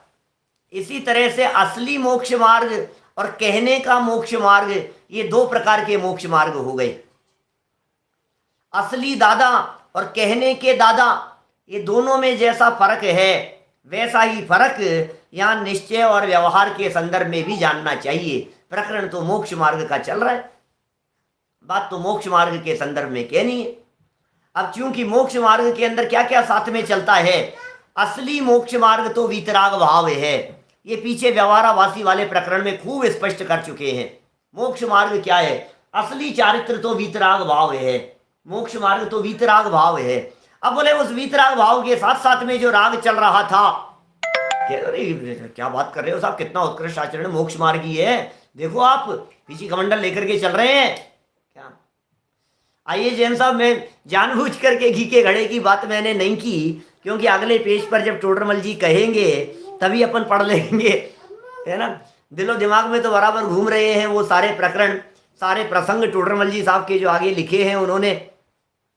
इसी तरह से असली मोक्ष मार्ग और कहने का मोक्ष मार्ग, ये दो प्रकार के मोक्ष मार्ग हो गए। असली दादा और कहने के दादा, ये दोनों में जैसा फर्क है वैसा ही फर्क यहाँ निश्चय और व्यवहार के संदर्भ में भी जानना चाहिए। प्रकरण तो मोक्ष मार्ग का चल रहा है, बात तो मोक्ष मार्ग के संदर्भ में कहनी है। अब चूंकि मोक्ष मार्ग के अंदर क्या क्या साथ में चलता है, असली मोक्ष मार्ग तो वीतराग भाव है। ये पीछे व्यवहाराभासी वाले प्रकरण में खूब स्पष्ट कर चुके हैं। मोक्ष मार्ग क्या है, असली चारित्र तो वीतराग भाव है, मोक्ष मार्ग तो वीतराग भाव है। अब बोले उस वीतराग भाव के साथ साथ में जो राग चल रहा था, क्या बात कर रहे हो साहब, कितना उत्कृष्ट आचरण मोक्ष मार्गी है, देखो आप पीछे कमंडल लेकर के चल रहे हैं क्या। आइए जैन साहब, मैं जानबूझ करके घी के घड़े की बात मैंने नहीं की, क्योंकि अगले पेज पर जब टोडरमल जी कहेंगे तभी अपन पढ़ लेंगे, है ना। दिलो दिमाग में तो बराबर घूम रहे हैं वो सारे प्रकरण, सारे प्रसंग टोडरमल जी साहब के जो आगे लिखे हैं उन्होंने,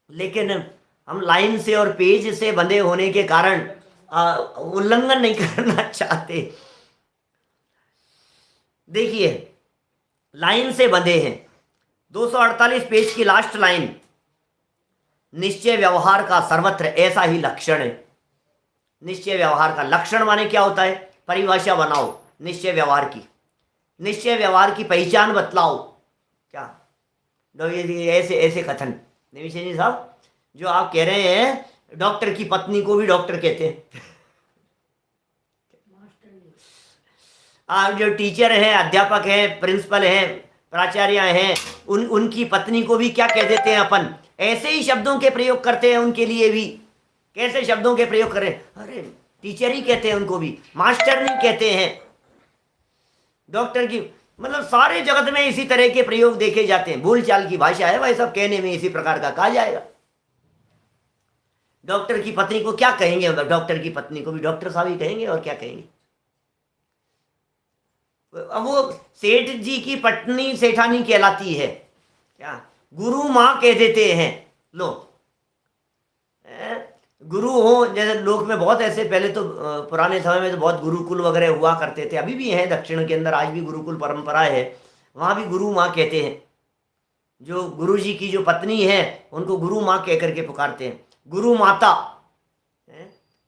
लेकिन हम लाइन से और पेज से बंधे होने के कारण उल्लंघन नहीं करना चाहते। देखिए लाइन से बंधे हैं, 248 पेज की लास्ट लाइन, निश्चय व्यवहार का सर्वत्र ऐसा ही लक्षण है। निश्चय व्यवहार का लक्षण माने क्या होता है, परिभाषा बनाओ निश्चय व्यवहार की, निश्चय व्यवहार की पहचान बतलाओ क्या। ऐसे ऐसे कथन निमिषे जी साहब, जो आप कह रहे हैं डॉक्टर की पत्नी को भी डॉक्टर कहते हैं, आप जो टीचर हैं, अध्यापक हैं, प्रिंसिपल हैं, प्राचार्य हैं, उनकी पत्नी को भी क्या कह देते हैं अपन, ऐसे ही शब्दों के प्रयोग करते हैं उनके लिए भी। कैसे शब्दों के प्रयोग करें, अरे टीचर ही कहते हैं उनको भी, मास्टर नहीं कहते हैं, डॉक्टर की, मतलब सारे जगत में इसी तरह के प्रयोग देखे जाते हैं। बोलचाल की भाषा है भाई, सब कहने में इसी प्रकार का कहा जाएगा। डॉक्टर की पत्नी को क्या कहेंगे, डॉक्टर की पत्नी को भी डॉक्टर साहब ही कहेंगे, और क्या कहेंगे। अब वो सेठ जी की पत्नी सेठानी कहलाती है क्या, गुरु माँ कह देते हैं लोग, गुरु हो, जैसे लोक में बहुत ऐसे, पहले तो पुराने समय में तो बहुत गुरुकुल वगैरह हुआ करते थे, अभी भी हैं दक्षिण के अंदर, आज भी गुरुकुल परंपरा है, वहाँ भी गुरु माँ कहते हैं। जो गुरु जी की जो पत्नी है उनको गुरु माँ कह करके पुकारते हैं, गुरु माता,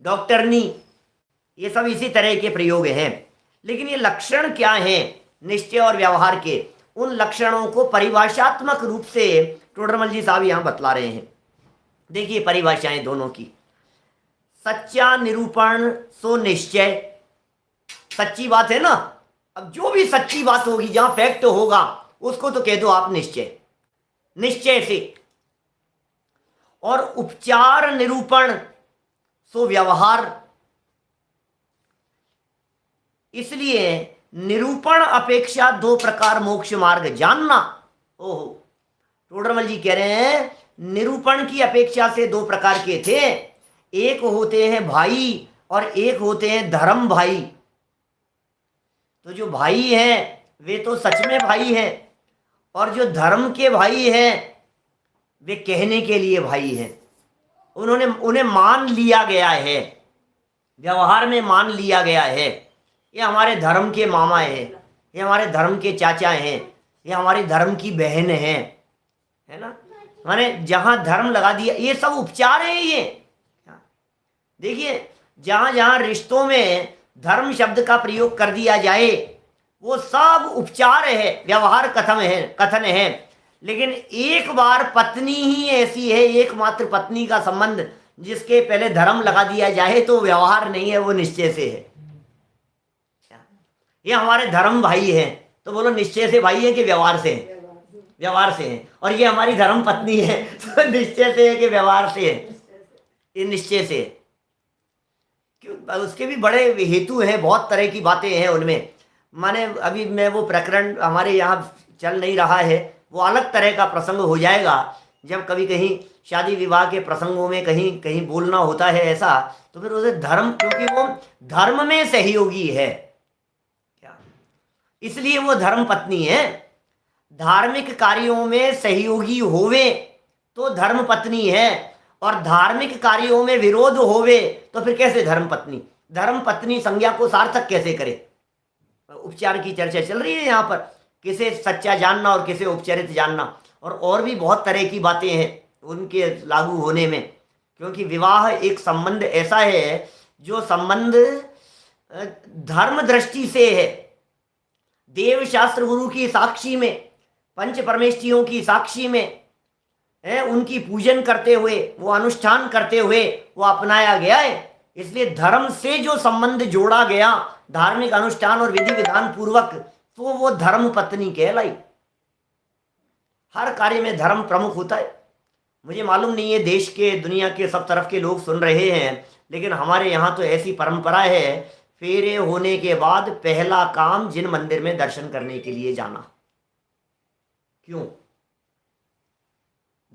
डॉक्टरनी, ये सब इसी तरह के प्रयोग हैं। लेकिन ये लक्षण क्या हैं निश्चय और व्यवहार के, उन लक्षणों को परिभाषात्मक रूप से टोडरमल जी साहब यहाँ बतला रहे हैं। देखिए परिभाषाएं दोनों की, सच्चा निरूपण सो निश्चय, सच्ची बात है ना, अब जो भी सच्ची बात होगी, जहां फैक्ट होगा उसको तो कह दो आप निश्चय, निश्चय से। और उपचार निरूपण सो व्यवहार, इसलिए निरूपण अपेक्षा दो प्रकार मोक्ष मार्ग जानना। ओहो, टोडरमल जी कह रहे हैं निरूपण की अपेक्षा से दो प्रकार के थे, एक होते हैं भाई और एक होते हैं धर्म भाई। तो जो भाई हैं वे तो सच में भाई हैं, और जो धर्म के भाई हैं वे कहने के लिए भाई हैं, उन्हें मान लिया गया है, व्यवहार में मान लिया गया है, ये हमारे धर्म के मामा हैं, ये हमारे धर्म के चाचा हैं, ये हमारी धर्म की बहन हैं, है ना। माने जहां धर्म लगा दिया, ये सब उपचार है। ये देखिए जहां जहां रिश्तों में धर्म शब्द का प्रयोग कर दिया जाए वो सब उपचार है, व्यवहार कथन है। लेकिन एक बार पत्नी ही ऐसी है, एकमात्र पत्नी का संबंध जिसके पहले धर्म लगा दिया जाए तो व्यवहार नहीं है, वो निश्चय से है। ये हमारे धर्म भाई हैं, तो बोलो निश्चय से भाई है कि व्यवहार से है, व्यवहार से है। और ये हमारी धर्म पत्नी है, तो निश्चय से है कि व्यवहार से है, ये निश्चय से है। क्यों, उसके भी बड़े हेतु हैं, बहुत तरह की बातें हैं उनमें। माने अभी मैं वो प्रकरण हमारे यहाँ चल नहीं रहा है, वो अलग तरह का प्रसंग हो जाएगा जब कभी कहीं शादी विवाह के प्रसंगों में कहीं कहीं बोलना होता है ऐसा, तो फिर उसे धर्म, क्योंकि वो धर्म में सहयोगी है क्या, इसलिए वो धर्म पत्नी है। धार्मिक कार्यों में सहयोगी होवे तो धर्म पत्नी है, और धार्मिक कार्यों में विरोध होवे तो फिर कैसे धर्म पत्नी। धर्म पत्नी संज्ञा को सार्थक कैसे करे। उपचार की चर्चा चल रही है यहाँ पर, किसे सच्चा जानना और किसे उपचरित जानना, और भी बहुत तरह की बातें हैं उनके लागू होने में। क्योंकि विवाह एक संबंध ऐसा है जो संबंध धर्म दृष्टि से है, देव शास्त्र गुरु की साक्षी में, पंच परमेष्ठियों की साक्षी में, है, उनकी पूजन करते हुए, वो अनुष्ठान करते हुए वो अपनाया गया है। इसलिए धर्म से जो संबंध जोड़ा गया, धार्मिक अनुष्ठान और विधि विधान पूर्वक, तो वो धर्म पत्नी कहलाई। हर कार्य में धर्म प्रमुख होता है। मुझे मालूम नहीं है देश के, दुनिया के सब तरफ के लोग सुन रहे हैं, लेकिन हमारे यहाँ तो ऐसी परंपरा है, फेरे होने के बाद पहला काम जिन मंदिर में दर्शन करने के लिए जाना। क्यों?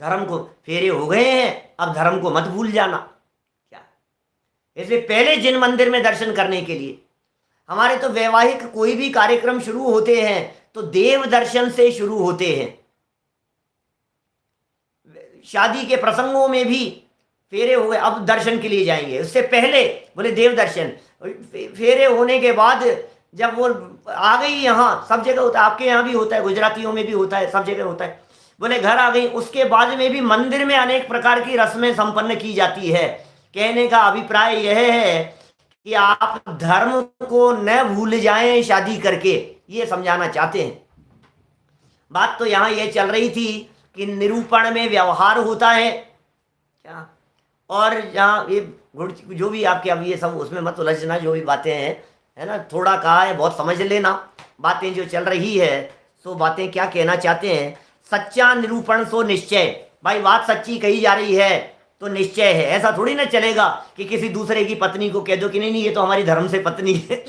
धर्म को, फेरे हो गए हैं, अब धर्म को मत भूल जाना। क्या? इसलिए पहले जिन मंदिर में दर्शन करने के लिए, हमारे तो वैवाहिक कोई भी कार्यक्रम शुरू होते हैं तो देव दर्शन से शुरू होते हैं। शादी के प्रसंगों में भी फेरे हो गए, अब दर्शन के लिए जाएंगे, उससे पहले बोले देव दर्शन। फेरे होने के बाद जब वो आ गई, यहाँ सब जगह होता है, आपके यहाँ भी होता है, गुजरातियों में भी होता है, सब जगह होता है, बोले घर आ गई, उसके बाद में भी मंदिर में अनेक प्रकार की रस्में संपन्न की जाती है। कहने का अभिप्राय यह है कि आप धर्म को न भूल जाएं शादी करके, ये समझाना चाहते हैं। बात तो यहाँ ये चल रही थी कि निरूपण में व्यवहार होता है क्या, और जहाँ ये जो भी आपके, अब ये सब उसमें मत उलझना, जो भी बातें हैं, है ना, थोड़ा कहा है बहुत समझ लेना बातें जो चल रही है। सो बातें क्या कहना चाहते हैं, सच्चा निरूपण सो निश्चय। भाई बात सच्ची कही जा रही है तो निश्चय है। ऐसा थोड़ी ना चलेगा कि किसी दूसरे की पत्नी को कह दो कि नहीं नहीं ये तो हमारी धर्म से पत्नी है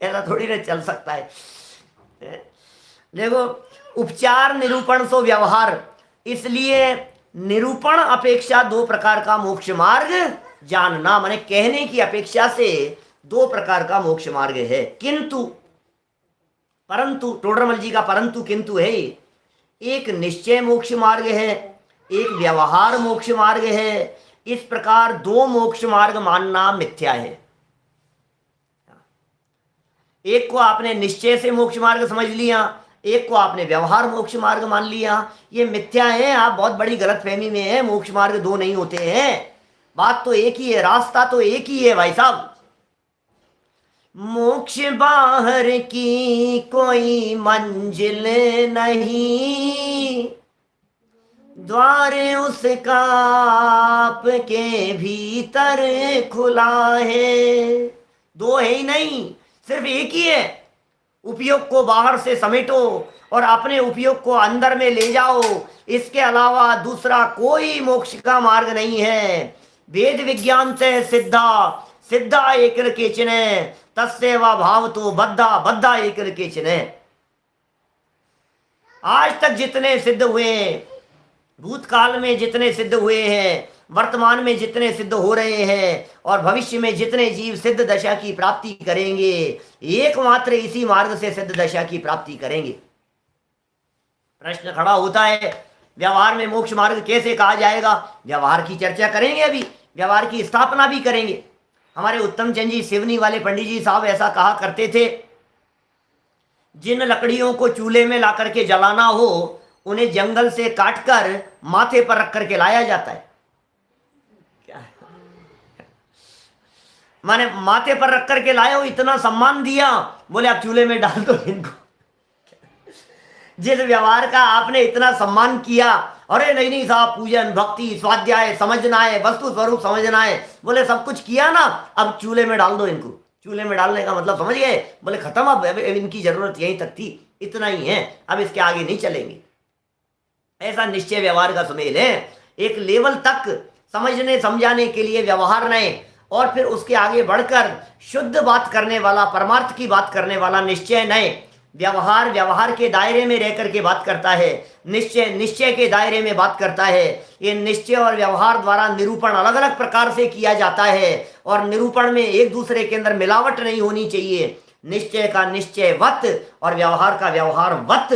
ऐसा थोड़ी ना चल सकता है। देखो, उपचार निरूपण सो व्यवहार, इसलिए निरूपण अपेक्षा दो प्रकार का मोक्ष मार्ग जानना, माने कहने की अपेक्षा से दो प्रकार का मोक्ष मार्ग है। किंतु, परंतु, टोडरमल जी का परंतु किंतु है, एक निश्चय मोक्ष मार्ग है, एक व्यवहार मोक्ष मार्ग है। इस प्रकार दो मोक्ष मार्ग मानना मिथ्या है। एक को आपने निश्चय से मोक्ष मार्ग समझ लिया, एक को आपने व्यवहार मोक्ष मार्ग मान लिया, ये मिथ्या है। आप बहुत बड़ी गलतफहमी में है। मोक्ष मार्ग दो नहीं होते हैं, बात तो एक ही है, रास्ता तो एक ही है भाई साहब। मोक्ष बाहर की कोई मंजिल नहीं, द्वार उसका आपके भीतर खुला है। दो है ही नहीं, सिर्फ एक ही है। उपयोग को बाहर से समेटो और अपने उपयोग को अंदर में ले जाओ, इसके अलावा दूसरा कोई मोक्ष का मार्ग नहीं है। वेद विज्ञान से सिद्धा, सिद्धा एकर केचन, तस्से व भाव तो बद्धा, बद्धा एकर केचन। आज तक जितने सिद्ध हुए, भूतकाल में जितने सिद्ध हुए हैं, वर्तमान में जितने सिद्ध हो रहे हैं, और भविष्य में जितने जीव सिद्ध दशा की प्राप्ति करेंगे, एकमात्र इसी मार्ग से सिद्ध दशा की प्राप्ति करेंगे। प्रश्न खड़ा होता है, व्यवहार में मोक्ष मार्ग कैसे कहा जाएगा? व्यवहार की चर्चा करेंगे, अभी व्यवहार की स्थापना भी करेंगे। हमारे उत्तम चंद जी सिवनी वाले पंडित जी साहब ऐसा कहा करते थे, जिन लकड़ियों को चूल्हे में ला करके जलाना हो, उन्हें जंगल से काटकर माथे पर रख करके लाया जाता है। क्या माने माथे पर रख करके लाए हो, इतना सम्मान दिया, बोले आप चूल्हे में डाल दो इनको। जिस व्यवहार का आपने इतना सम्मान किया, अरे नहीं नहीं साहब, पूजन भक्ति स्वाध्याय समझना है, वस्तु स्वरूप समझना है, बोले सब कुछ किया ना, अब चूल्हे में डाल दो इनको। चूल्हे में डालने का मतलब समझ गए? बोले खत्म, अब इनकी जरूरत यहीं तक थी, इतना ही है, अब इसके आगे नहीं चलेंगे। ऐसा निश्चय व्यवहार का सुमेल है। एक लेवल तक समझने समझाने के लिए व्यवहार नए, और फिर उसके आगे बढ़कर शुद्ध बात करने वाला, परमार्थ की बात करने वाला निश्चय नए। व्यवहार व्यवहार के दायरे में रह करके बात करता है, निश्चय निश्चय के दायरे में बात करता है। ये निश्चय और व्यवहार द्वारा निरूपण अलग अलग प्रकार से किया जाता है, और निरूपण में एक दूसरे के अंदर मिलावट नहीं होनी चाहिए। निश्चय का निश्चयवत और व्यवहार का व्यवहारवत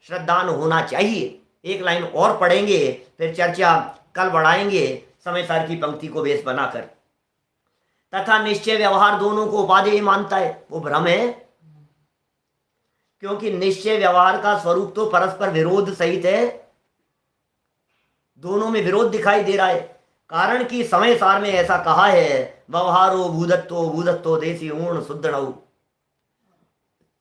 श्रद्धान होना चाहिए। एक लाइन और पढ़ेंगे, फिर चर्चा कल बढ़ाएंगे समय सार की पंक्ति को बेस बनाकर। तथा निश्चय व्यवहार दोनों को उपादेय मानता है, वो भ्रम है, क्योंकि निश्चय व्यवहार का स्वरूप तो परस्पर विरोध सहित है, दोनों में विरोध दिखाई दे रहा है। कारण कि समय सार में ऐसा कहा है, व्यवहारो भूदत्तो भूदत्तो देसी ऊर्ण शुद्धणौ।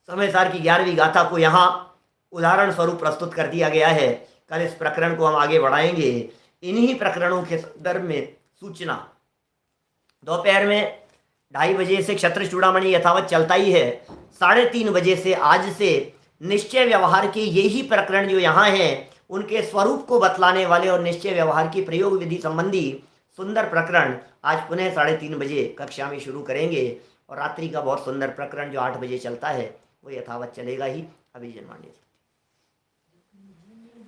समय सार की 11वीं गाथा को यहाँ उदाहरण स्वरूप प्रस्तुत कर दिया गया है। कल इस प्रकरण को हम आगे बढ़ाएंगे। इन्हीं प्रकरणों के संदर्भ में सूचना दोपहर में 2:30 बजे से क्षत्र चूड़ामणि यथावत चलता ही है। 3:30 बजे से आज से निश्चय व्यवहार के यही प्रकरण जो यहाँ हैं उनके स्वरूप को बतलाने वाले और निश्चय व्यवहार की प्रयोग विधि संबंधी सुंदर प्रकरण आज पुनः 3:30 बजे कक्षा में शुरू करेंगे। और रात्रि का बहुत सुंदर प्रकरण जो 8 बजे चलता है वो यथावत चलेगा ही। अभी जनमान्य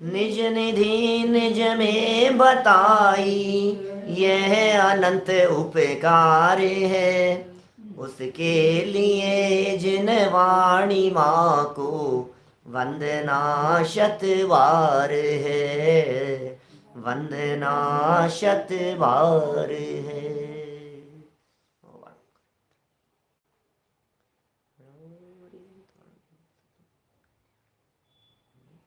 निज निधि निज में बताई यह अनंत उपकार है, उसके लिए जिन वाणी माँ को वंदना शतवार है, वंदना शतवार है।